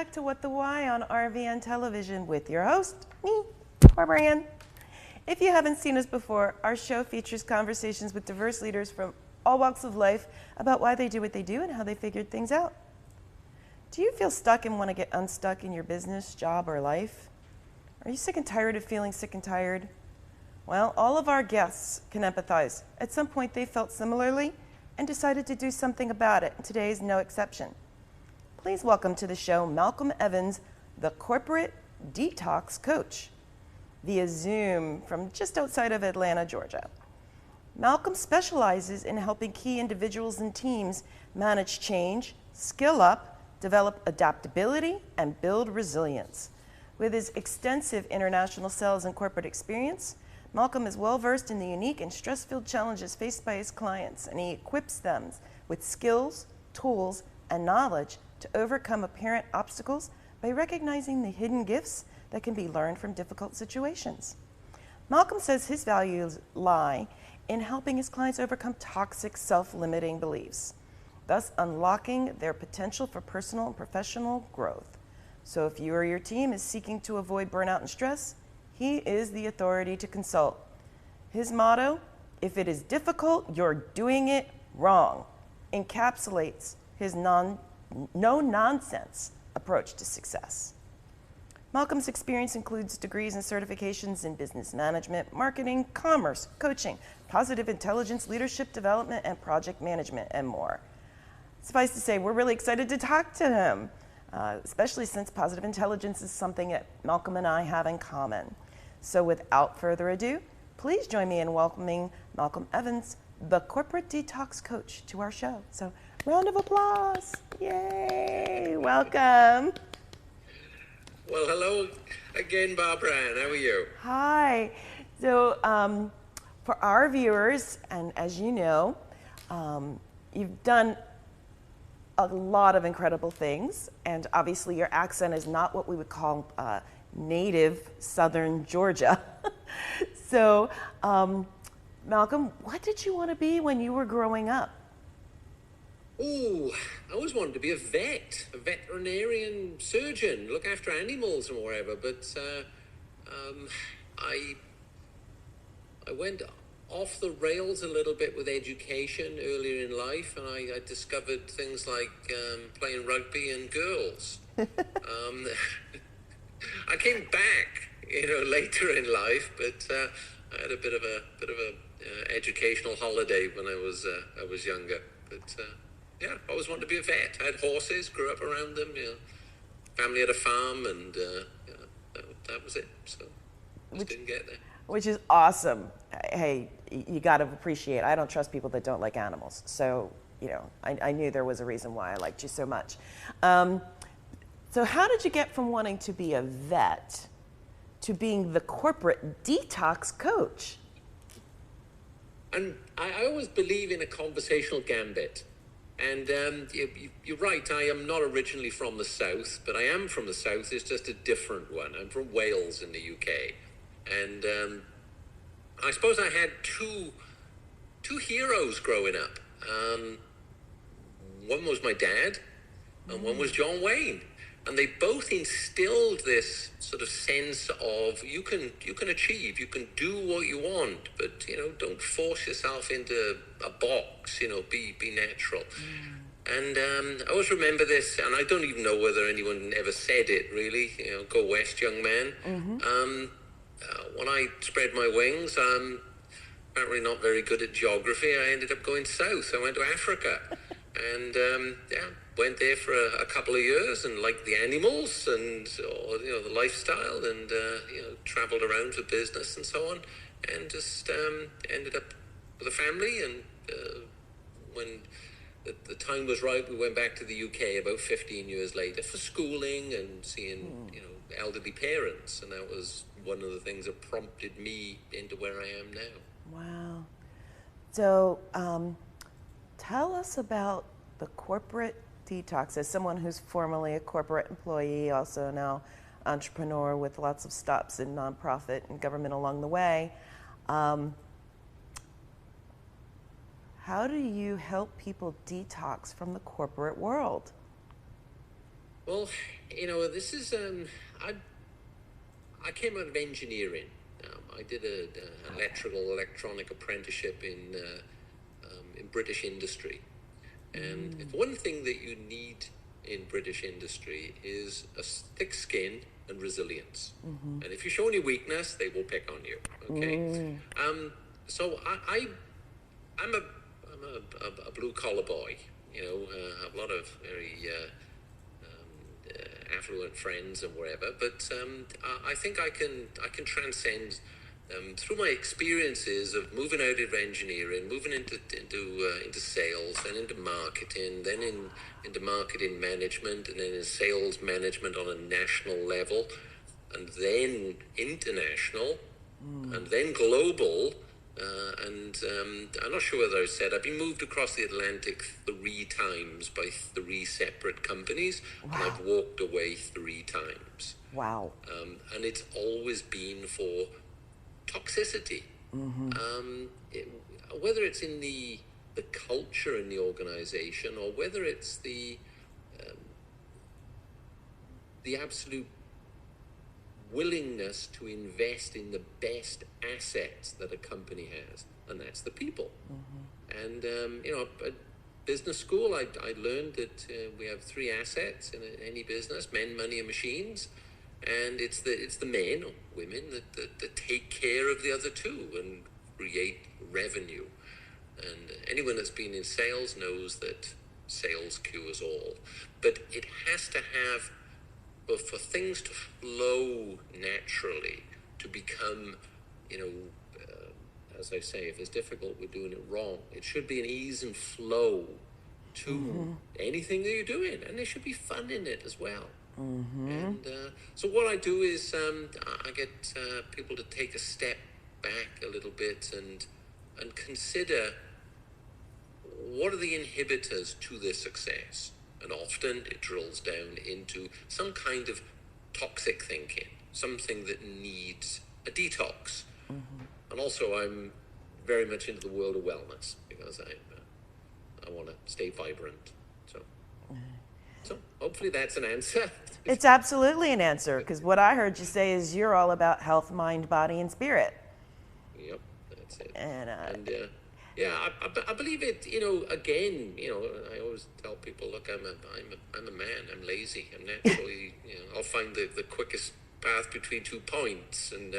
back to What the Why on RVN Television with your host, me, Barbara Ann. If you haven't seen us before, our show features conversations with diverse leaders from all walks of life about why they do what they do and how they figured things out. Do you feel stuck and want to get unstuck in your business, job, or life? Are you sick and tired of feeling sick and tired? Well, all of our guests can empathize. At some point, they felt similarly and decided to do something about it. Today is no exception. Please welcome to the show Malcolm Evans, the corporate detox coach, via Zoom from just outside of Atlanta, Georgia. Malcolm specializes in helping key individuals and teams manage change, skill up, develop adaptability, and build resilience. With his extensive international sales and corporate experience, Malcolm is well versed in the unique and stress-filled challenges faced by his clients, and he equips them with skills, tools, and knowledge to overcome apparent obstacles by recognizing the hidden gifts that can be learned from difficult situations. Malcolm says his values lie in helping his clients overcome toxic, self-limiting beliefs, thus unlocking their potential for personal and professional growth. So if you or your team is seeking to avoid burnout and stress, he is the authority to consult. His motto, "If it is difficult, you're doing it wrong," encapsulates his no-nonsense approach to success. Malcolm's experience includes degrees and certifications in business management, marketing, commerce, coaching, positive intelligence, leadership development, and project management, and more. Suffice to say, we're really excited to talk to him, especially since positive intelligence is something that Malcolm and I have in common. So without further ado, please join me in welcoming Malcolm Evans, the corporate detox coach, to our show. So round of applause. Yay, welcome. Well, hello again, Barbara Ann. How are you? Hi. So for our viewers, and as you know, you've done a lot of incredible things, and obviously your accent is not what we would call native Southern Georgia. So, Malcolm, what did you want to be when you were growing up? Oh, I always wanted to be a veterinarian surgeon, look after animals and whatever. But I went off the rails a little bit with education earlier in life, and I discovered things like playing rugby and girls. I came back, later in life, but I had a bit of a educational holiday when I was younger. But yeah, I always wanted to be a vet. I had horses, grew up around them. Family had a farm, and that was it. So just didn't get there. Which is awesome. Hey, you got to appreciate, I don't trust people that don't like animals. So, I knew there was a reason why I liked you so much. So how did you get from wanting to be a vet to being the corporate detox coach? And I always believe in a conversational gambit. And you're right, I am not originally from the South, but I am from the South. It's just a different one. I'm from Wales in the UK. And I suppose I had two heroes growing up. One was my dad, and one was John Wayne. And they both instilled this sort of sense of you can achieve, you can do what you want, but don't force yourself into a box. Be natural. And I always remember this, and I don't even know whether anyone ever said it really. Go west, young man. When I spread my wings, apparently not very good at geography. I ended up going south. I went to Africa, and went there for a couple of years and liked the animals and the lifestyle, and traveled around for business and so on, and just ended up with a family. And when the time was right, we went back to the UK about 15 years later for schooling and seeing elderly parents, and that was one of the things that prompted me into where I am now. Wow. So tell us about the corporate detox. As someone who's formerly a corporate employee, also now entrepreneur with lots of stops in nonprofit and government along the way, how do you help people detox from the corporate world? Well, this is I came out of engineering. I did an electronic apprenticeship in British industry, and if one thing that you need in British industry is a thick skin and resilience. And if you show any weakness, they will pick on you. Okay. So I'm a blue collar boy. Have a lot of very affluent friends and wherever, but I think I can transcend through my experiences of moving out of engineering, moving into sales, then into marketing, then into marketing management, and then in sales management on a national level, and then international, and then global. And I'm not sure whether I said I've been moved across the Atlantic 3 times by 3 separate companies, and I've walked away 3 times. Wow. And it's always been for toxicity. Whether it's in the culture in the organization, or whether it's the absolute willingness to invest in the best assets that a company has, and that's the people. And at business school, I learned that we have 3 assets in any business: men, money, and machines. And it's the men or women that take care of the other 2 and create revenue. And anyone that's been in sales knows that sales cures all. But it has to have, but for things to flow naturally, to become, as I say, if it's difficult, we're doing it wrong. It should be an ease and flow to anything that you're doing, and there should be fun in it as well. And so what I do is I get people to take a step back a little bit and consider, what are the inhibitors to their success? And often it drills down into some kind of toxic thinking, something that needs a detox. And also I'm very much into the world of wellness, because I want to stay vibrant. So hopefully that's an answer. It's absolutely an answer, because what I heard you say is you're all about health, mind, body, and spirit. Yep, that's it. And I believe it. Again, I always tell people, look, I'm a man. I'm lazy. I'm naturally, I'll find the quickest path between 2 points, and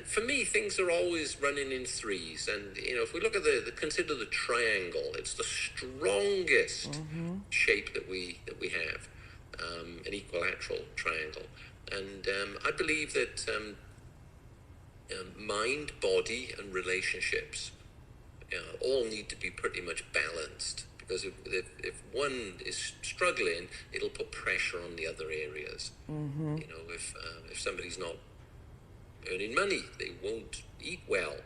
for me, things are always running in 3s. And if we look at consider the triangle, it's the strongest shape that we have, an equilateral triangle. And I believe that mind, body, and relationships all need to be pretty much balanced, because if one is struggling, it'll put pressure on the other areas. If somebody's not earning money, they won't eat well.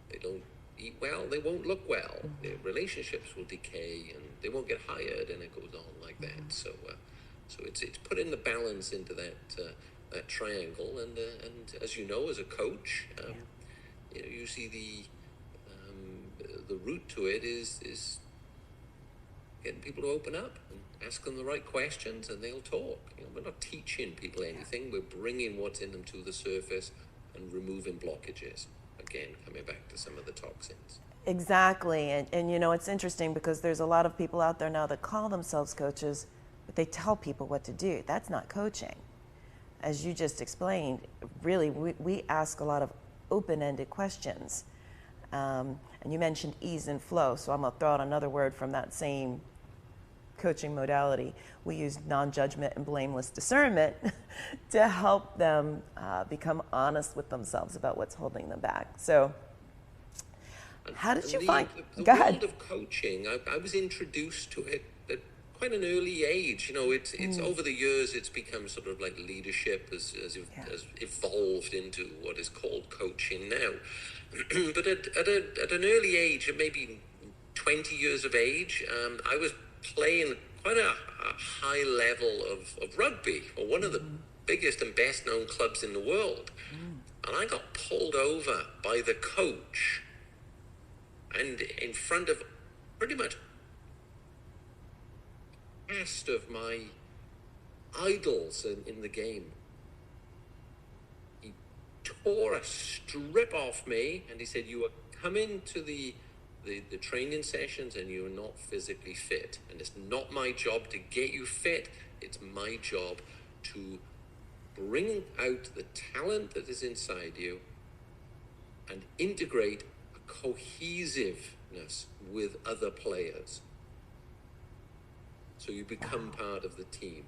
They don't eat well, they won't look well. Their relationships will decay, and they won't get hired, and it goes on like that. So it's putting the balance into that triangle. And as you know, as a coach, usually the route to it is getting people to open up and ask them the right questions, and they'll talk. We're not teaching people anything. We're bringing what's in them to the surface and removing blockages. Again, coming back to some of the toxins. Exactly. And it's interesting, because there's a lot of people out there now that call themselves coaches, but they tell people what to do. That's not coaching. As you just explained, really, we ask a lot of open-ended questions. And you mentioned ease and flow, so I'm going to throw out another word from that same coaching modality. We use non-judgment and blameless discernment to help them become honest with themselves about what's holding them back. So how did you find... The Go ahead. world of coaching, I was introduced to it at quite an early age. It's over the years, it's become sort of like leadership has evolved into what is called coaching now. But at an early age, at maybe 20 years of age, I was playing quite a high level of rugby, or one of the biggest and best known clubs in the world. And I got pulled over by the coach, and in front of pretty much rest of my idols in the game. He tore a strip off me and he said, "You are coming to the training sessions and you're not physically fit. And it's not my job to get you fit. It's my job to bring out the talent that is inside you and integrate a cohesiveness with other players. So you become part of the team."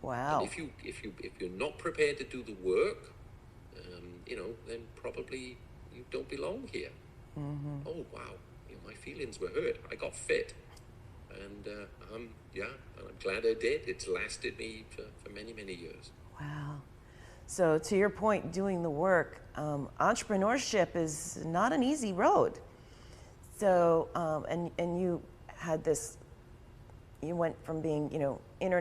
Wow. And if you're not prepared to do the work, then probably you don't belong here. Oh wow, my feelings were hurt. I got fit, and I'm glad I did. It's lasted me for many, many years. Wow. So to your point, doing the work, entrepreneurship is not an easy road. So, and you had this, you went from being,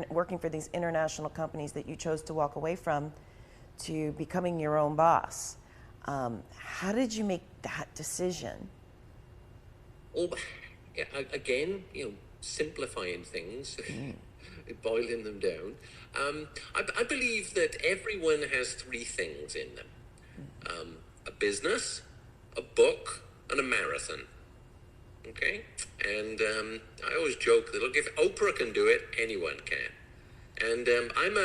working for these international companies that you chose to walk away from to becoming your own boss. How did you make that decision? Well, yeah, again, simplifying things, boiling them down. I believe that everyone has three things in them: a business, a book, and a marathon. Okay, and I always joke that, look, if Oprah can do it, anyone can. And I'm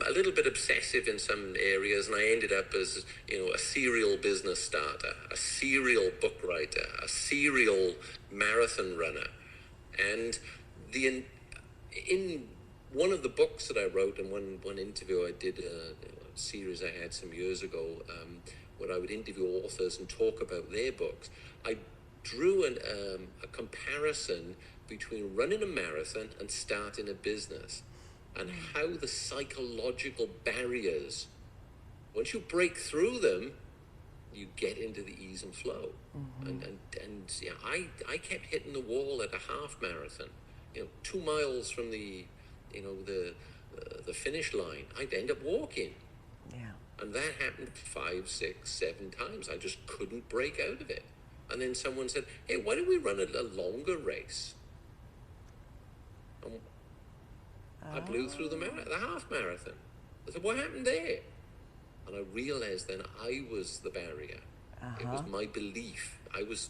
a little bit obsessive in some areas, and I ended up as a serial business starter, a serial book writer, a serial marathon runner, and in one of the books that I wrote, and one interview I did, a series I had some years ago, where I would interview authors and talk about their books, I drew a comparison between running a marathon and starting a business, and how the psychological barriers, once you break through them, you get into the ease and flow. And I kept hitting the wall at a half marathon, 2 miles from the finish line. I'd end up walking. Yeah. And that happened 5, 6, 7 times. I just couldn't break out of it. And then someone said, "Hey, why don't we run a longer race?" And I blew through the half marathon. I said, "What happened there?" And I realized then I was the barrier. It was my belief. I was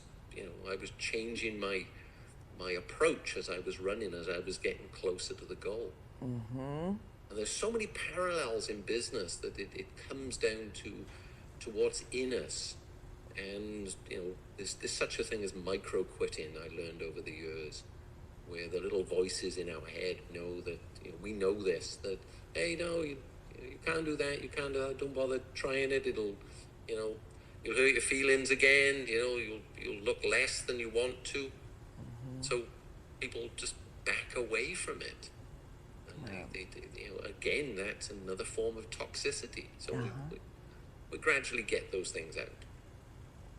changing my approach as I was running, as I was getting closer to the goal. And there's so many parallels in business that it comes down to what's in us. And there's such a thing as micro quitting. I learned over the years, where the little voices in our head know that we know this, that, hey, no, you can't do that, you can't do that, don't bother trying it, it'll you'll hurt your feelings again, you'll look less than you want to. So people just back away from it, and they again, that's another form of toxicity. So we gradually get those things out.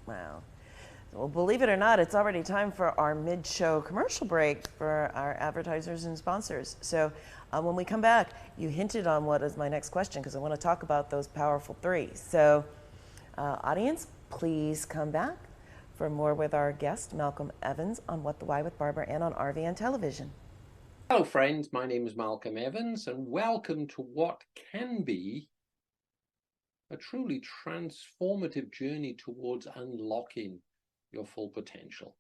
Wow. Well, believe it or not, it's already time for our mid-show commercial break for our advertisers and sponsors. So when we come back, you hinted on what is my next question, because I want to talk about those powerful three. So audience, please come back for more with our guest, Malcolm Evans, on What the Why with Barbara Ann on RVN Television. Hello, friends. My name is Malcolm Evans, and welcome to what can be a truly transformative journey towards unlocking your full potential.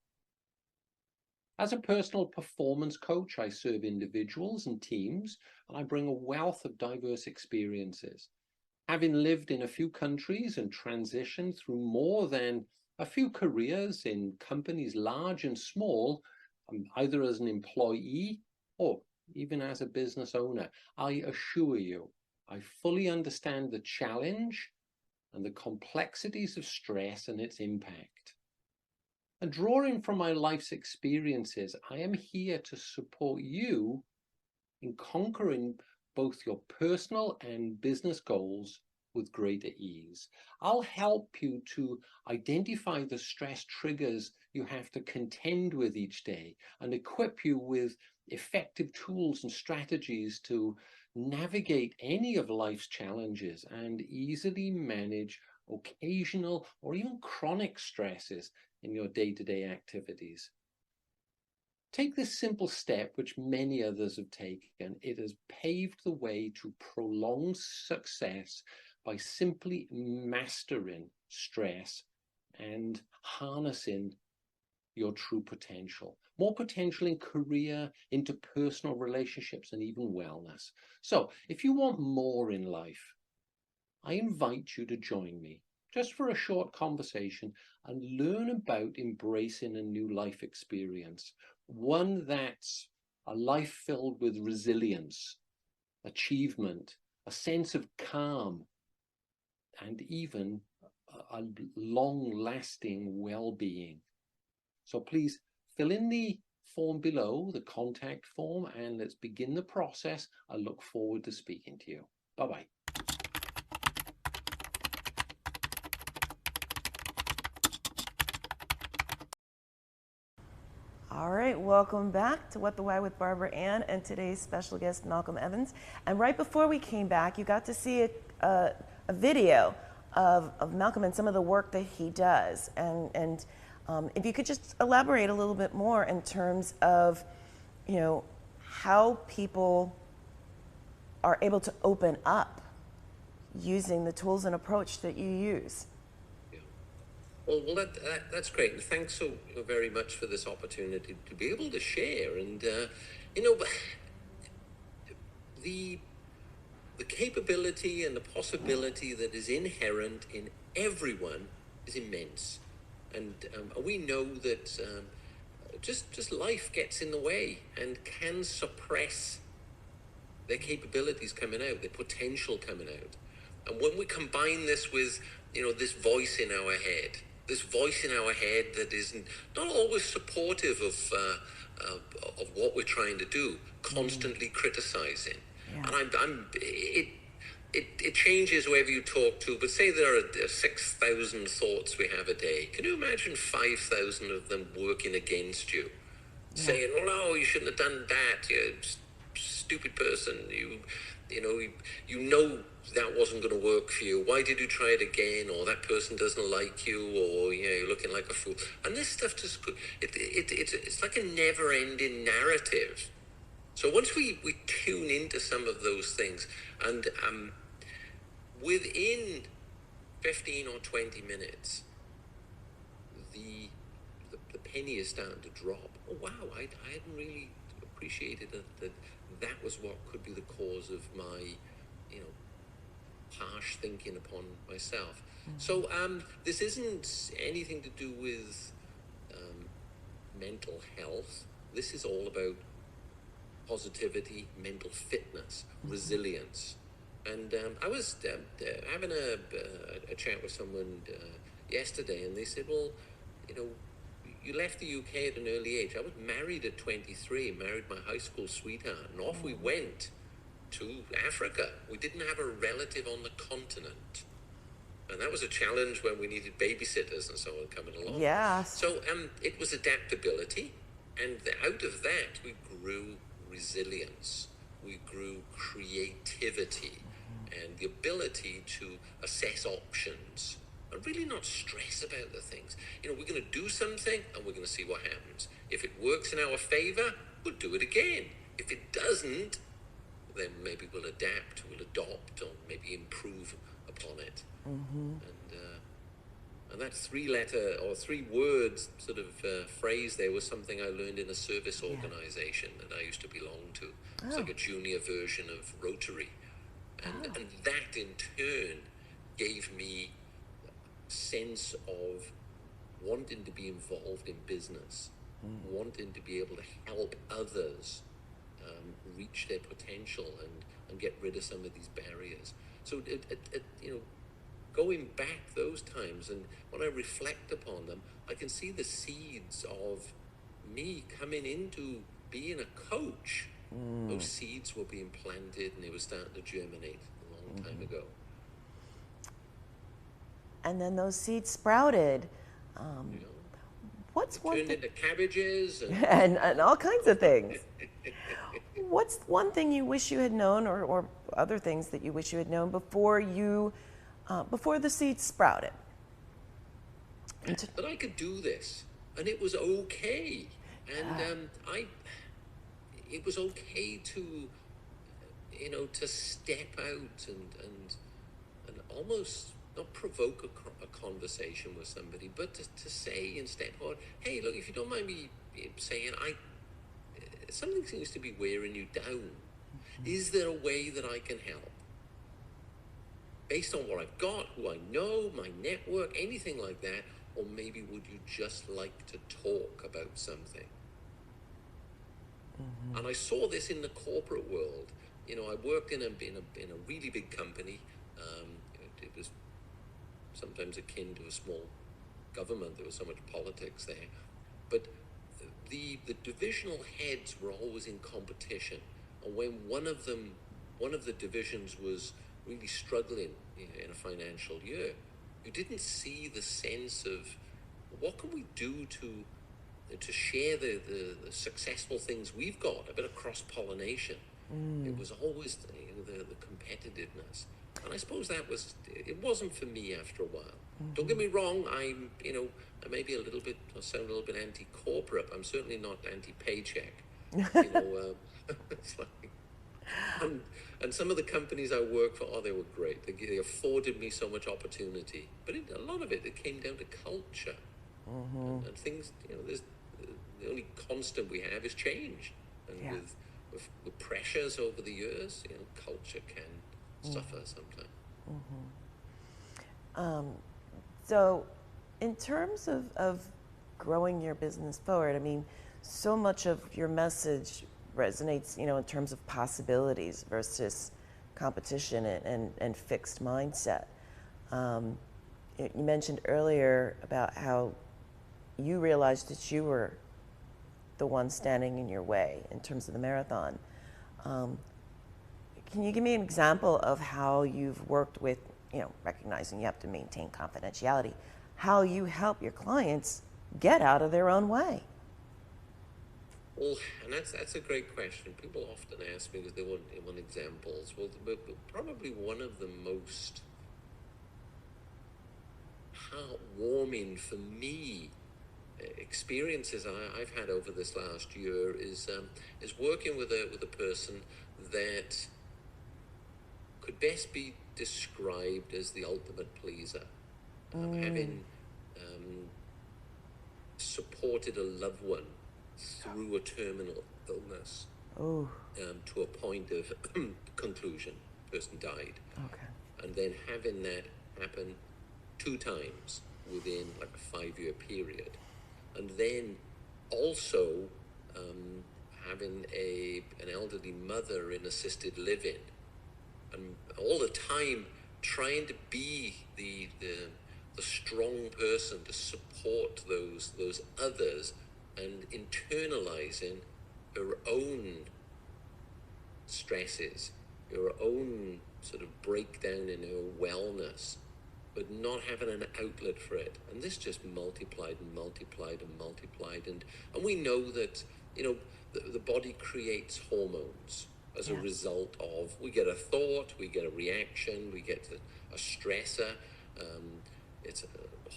As a personal performance coach, I serve individuals and teams, and I bring a wealth of diverse experiences. Having lived in a few countries and transitioned through more than a few careers in companies large and small, either as an employee or even as a business owner, I assure you, I fully understand the challenge and the complexities of stress and its impact. And drawing from my life's experiences, I am here to support you in conquering both your personal and business goals with greater ease. I'll help you to identify the stress triggers you have to contend with each day and equip you with effective tools and strategies to navigate any of life's challenges and easily manage occasional or even chronic stresses in your day-to-day activities. Take this simple step, which many others have taken. It has paved the way to prolonged success by simply mastering stress and harnessing your true potential. More potential in career, interpersonal relationships, and even wellness. So, if you want more in life, I invite you to join me just for a short conversation and learn about embracing a new life experience, one that's a life filled with resilience, achievement, a sense of calm, and even a long-lasting well-being. So please fill in the form below, the contact form, and let's begin the process. I look forward to speaking to you. Bye-bye. All right, welcome back to What the Why with Barbara Ann and today's special guest, Malcolm Evans. And right before we came back, you got to see a video of Malcolm and some of the work that he does. And if you could just elaborate a little bit more in terms of, you know, how people are able to open up using the tools and approach that you use. Well, that's great, and thanks so very much for this opportunity to be able to share. And you know, the capability and the possibility that is inherent in everyone is immense, and we know that just life gets in the way and can suppress their capabilities coming out, their potential coming out. And when we combine this with, you know, this voice in our head that is not always supportive of what we're trying to do, constantly criticizing. Yeah. And it changes whoever you talk to, but say there are 6,000 thoughts we have a day. Can you imagine 5,000 of them working against you? Yeah. Saying, oh no, you shouldn't have done that, you stupid person, you know that wasn't going to work for you. Why did you try it again? Or that person doesn't like you, or you're looking like a fool. And this stuff just it's like a never-ending narrative. So once we tune into some of those things, and within 15 or 20 minutes, the penny is starting to drop. Oh wow, I hadn't really appreciated that was what could be the cause of my, harsh thinking upon myself. Mm-hmm. So this isn't anything to do with mental health. This is all about positivity, mental fitness, mm-hmm. resilience. And I was having a chat with someone yesterday, and they said, well, you left the UK at an early age. I was married at 23, married my high school sweetheart, and off we went to Africa. We didn't have a relative on the continent. And that was a challenge when we needed babysitters and so on coming along. Yeah. So it was adaptability, and out of that we grew resilience, we grew creativity, and the ability to assess options and really not stress about the things. We're going to do something and we're going to see what happens. If it works in our favor, we'll do it again. If it doesn't, then maybe we'll adapt, we'll adopt, or maybe improve upon it. Mm-hmm. And that 3-letter or 3-word sort of phrase there was something I learned in a service organization that I used to belong to. It's like a junior version of Rotary. And that in turn gave me a sense of wanting to be involved in business, wanting to be able to help others reach their potential and get rid of some of these barriers. So going back those times, and when I reflect upon them, I can see the seeds of me coming into being a coach. Those seeds were being planted and they were starting to germinate a long time ago. And then those seeds sprouted. What's one turned into cabbages and all kinds of things. What's one thing you wish you had known, or other things that you wish you had known before the seeds sprouted? That I could do this, and it was okay. And it was okay to, to step out and almost not provoke a conversation with somebody, but to say instead, or hey, look, if you don't mind me saying, something seems to be wearing you down. Is there a way that I can help? Based on what I've got, who I know, my network, anything like that, or maybe would you just like to talk about something? And I saw this in the corporate world. I worked in a really big company. It was sometimes akin to a small government. There was so much politics there. But the divisional heads were always in competition. And when one of the divisions was really struggling in a financial year, you didn't see the sense of what can we do to share the successful things we've got, a bit of cross-pollination. It was always the competitiveness. And I suppose it wasn't for me after a while. Don't get me wrong, I may be I sound a little bit anti-corporate. I'm certainly not anti-paycheck. It's like, and some of the companies I work for, they were great. They afforded me so much opportunity. But a lot of it came down to culture. And things, the only constant we have is change. And with pressures over the years, culture can suffer sometimes. So in terms of growing your business forward, I mean, so much of your message resonates, in terms of possibilities versus competition and fixed mindset. You mentioned earlier about how you realized that you were the one standing in your way in terms of the marathon. Can you give me an example of how you've worked with, recognizing you have to maintain confidentiality, how you help your clients get out of their own way? Well, and that's a great question. People often ask me because they want examples. Well, but probably one of the most heartwarming for me experiences I've had over this last year is working with a person that could best be described as the ultimate pleaser, having supported a loved one through a terminal illness to a point of conclusion. Person died. Okay. And then having that happen 2 times within like a 5-year period. And then also having an elderly mother in assisted living, and all the time trying to be the strong person to support those others, and internalizing her own stresses, her own sort of breakdown in her wellness, but not having an outlet for it. And this just multiplied and multiplied and multiplied. And we know that, the body creates hormones as a result of, we get a thought, we get a reaction, we get a stressor.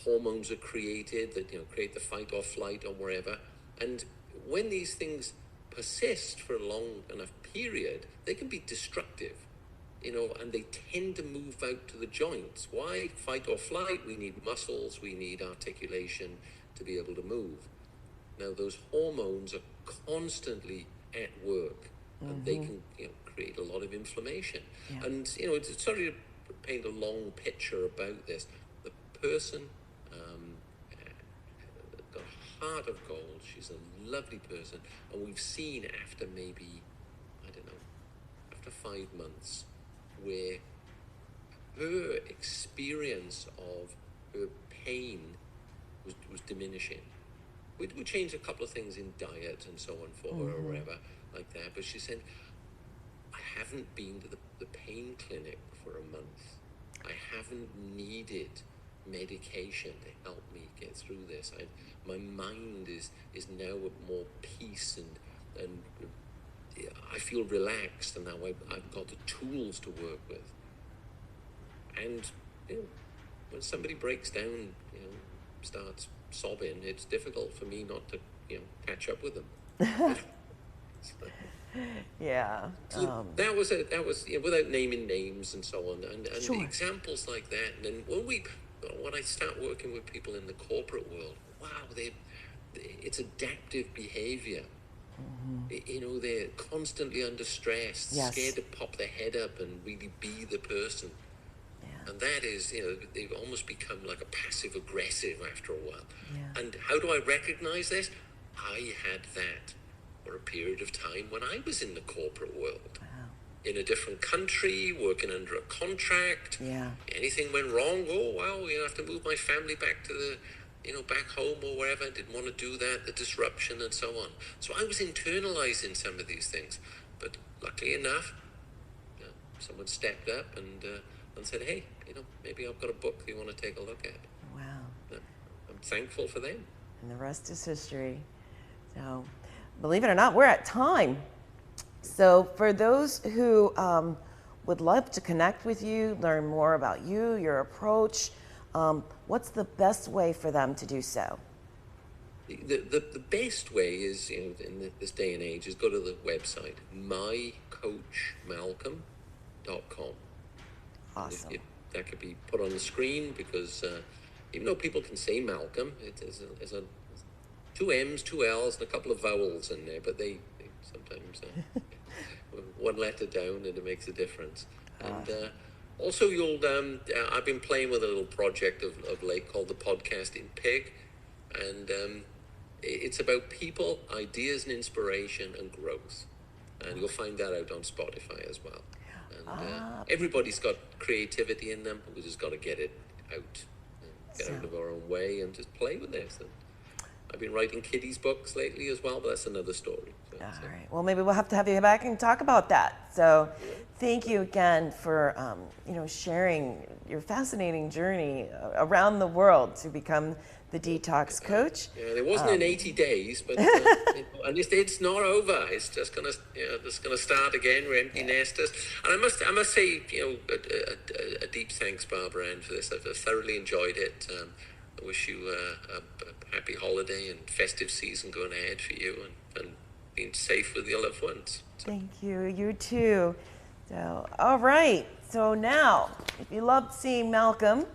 Hormones are created that, create the fight or flight or wherever. And when these things persist for a long enough period, they can be destructive. And they tend to move out to the joints. Why? Fight or flight, we need muscles, we need articulation to be able to move. Now, those hormones are constantly at work, and they can create a lot of inflammation. Yeah. And, it's sorry to paint a long picture about this. The person got a heart of gold. She's a lovely person. And we've seen after maybe, after 5 months, where her experience of her pain was diminishing. We changed a couple of things in diet and so on for her or whatever like that, but she said, I haven't been to the pain clinic for a month. I haven't needed medication to help me get through this. My mind is now at more peace, and I feel relaxed, and now I've got the tools to work with. And when somebody breaks down, starts sobbing, it's difficult for me not to catch up with them. Yeah. So that was without naming names and so on, and Sure. examples like that. And then when I start working with people in the corporate world, wow, it's adaptive behavior. They're constantly under stress, Yes. scared to pop their head up and really be the person. Yeah. And that is, they've almost become like a passive aggressive after a while. Yeah. And how do I recognize this? I had that for a period of time when I was in the corporate world. Wow. In a different country, working under a contract. Yeah. Anything went wrong, oh, wow, I have to move my family back to the, back home or wherever. I didn't want to do that, the disruption and so on. So I was internalizing some of these things. But luckily enough, someone stepped up and said, hey, maybe I've got a book you want to take a look at. Wow. I'm thankful for them. And the rest is history. So, believe it or not, we're at time. So for those who would love to connect with you, learn more about you, your approach, what's the best way for them to do so? The best way is, in this day and age, is go to the website, mycoachmalcolm.com. Awesome. That could be put on the screen because even though people can say Malcolm, there's two M's, two L's, and a couple of vowels in there, but they sometimes one letter down and it makes a difference. And also I've been playing with a little project of late called the Podcasting Pig, and it's about people, ideas and inspiration and growth. And you'll find that out on Spotify as well. And everybody's got creativity in them. We just got to get it out, get out of our own way and just play with this. And I've been writing kiddies books lately as well, but that's another story. All right. Well, maybe we'll have to have you back and talk about that. So thank you again for sharing your fascinating journey around the world to become the detox coach. Yeah, it wasn't in 80 days, but and it's not over. It's just gonna start again. We're empty nesters, and I must say, a deep thanks, Barbara Ann, for this. I've thoroughly enjoyed it. I wish you a happy holiday and festive season going ahead for you, and being safe with your loved ones. Thank you. You too. So, all right. So now, if you loved seeing Malcolm,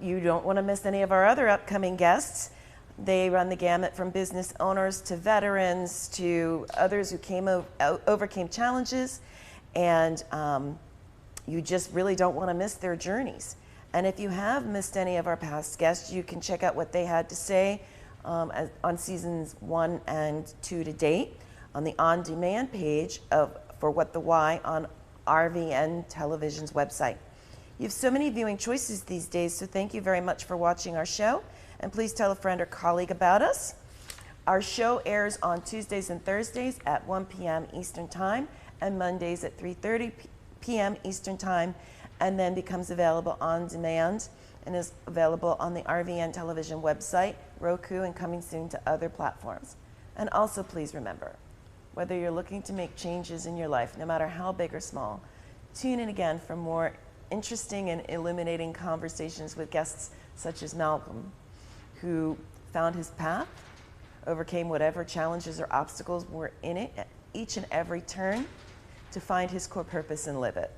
you don't want to miss any of our other upcoming guests. They run the gamut from business owners to veterans to others who overcame challenges, and you just really don't want to miss their journeys. And if you have missed any of our past guests, you can check out what they had to say on seasons 1 and 2 to date on the on-demand page for What the Why on RVN Television's website. You have so many viewing choices these days, so thank you very much for watching our show, and please tell a friend or colleague about us. Our show airs on Tuesdays and Thursdays at 1 p.m. Eastern Time and Mondays at 3:30 p.m. Eastern Time, and then becomes available on demand and is available on the RVN Television website, Roku, and coming soon to other platforms. And also please remember, whether you're looking to make changes in your life, no matter how big or small, tune in again for more interesting and illuminating conversations with guests such as Malcolm, who found his path, overcame whatever challenges or obstacles were in it at each and every turn to find his core purpose and live it.